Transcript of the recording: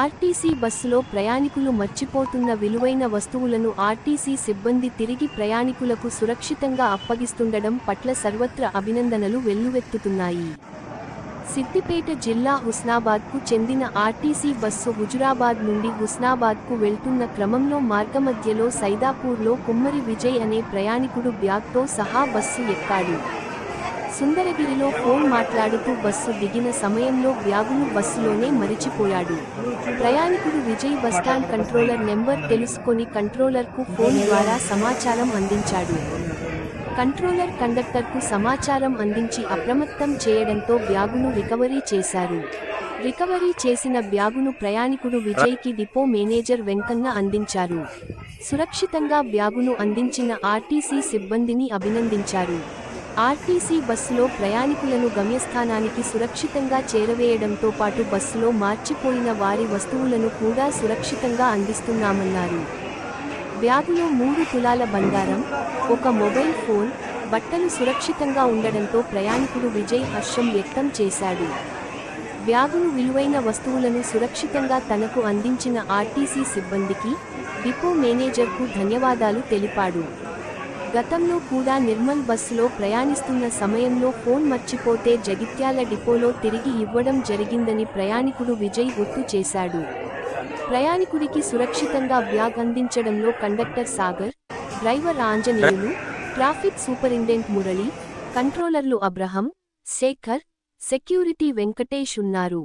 RTC బస్సులో ప్రయాణికులు మర్చిపోతున్న విలువైన వస్తువులను ఆర్టీసీ సిబ్బంది తిరిగి ప్రయాణికులకు సురక్షితంగా అప్పగిస్తుండడం పట్ల సర్వత్రా అభినందనలు వెల్లువెత్తుతున్నాయి. సిద్దిపేట జిల్లా హుస్నాబాద్కు చెందిన ఆర్టీసీ బస్సు హుజురాబాద్ నుండి హుస్నాబాద్కు వెళ్తున్న క్రమంలో మార్గమధ్యలో సైదాపూర్లో కుమ్మరి విజయ్ అనే ప్రయాణికుడు బ్యాగ్తో సహా బస్సు ఎక్కాడు. సుందరగిరిలో ఫోన్ మాట్లాడుతూ బస్సు దిగిన సమయంలో బ్యాగును బస్సులోనే మరిచిపోయాడు. ప్రయాణికుడు విజయ్ బస్టాండ్ కంట్రోలర్ నెంబర్ తెలుసుకొని కంట్రోలర్కు ఫోన్ ద్వారా సమాచారం అందించాడు. కంట్రోలర్ కండక్టర్కు సమాచారం అందించి అప్రమత్తం చేయడంతో బ్యాగును రికవరీ చేశారు. రికవరీ చేసిన బ్యాగును ప్రయాణికుడు విజయ్కి డిపో మేనేజర్ వెంకన్న అందించారు. సురక్షితంగా బ్యాగును అందించిన ఆర్టీసీ సిబ్బందిని అభినందించారు. ఆర్టీసీ బస్సులో ప్రయాణికులను గమ్యస్థానానికి సురక్షితంగా చేరవేయడంతో పాటు బస్సులో మార్చిపోయిన వారి వస్తువులను కూడా సురక్షితంగా అందిస్తున్నామన్నారు. బ్యాగులో 3 తులాల బంగారం, ఒక మొబైల్ ఫోన్, బట్టలు సురక్షితంగా ఉండడంతో ప్రయాణికుడు విజయ్ హర్షం వ్యక్తం చేశాడు. బ్యాగును విలువైన వస్తువులను సురక్షితంగా తనకు అందించిన ఆర్టీసీ సిబ్బందికి, డిపో మేనేజర్కు ధన్యవాదాలు తెలిపాడు. గతంలో కూడా నిర్మల్ బస్సులో ప్రయాణిస్తున్న సమయంలో ఫోన్ మర్చిపోతే జగిత్యాల డిపోలో తిరిగి ఇవ్వడం జరిగిందని ప్రయాణికుడు విజయ్ గుర్తు చేశాడు. ప్రయాణికుడికి సురక్షితంగా బ్యాగ్ అందించడంలో conductor Sagar, driver Anjaneyulu, traffic superintendent Murali, కంట్రోలర్లు అబ్రహం, శేఖర్, సెక్యూరిటీ వెంకటేష్ ఉన్నారు.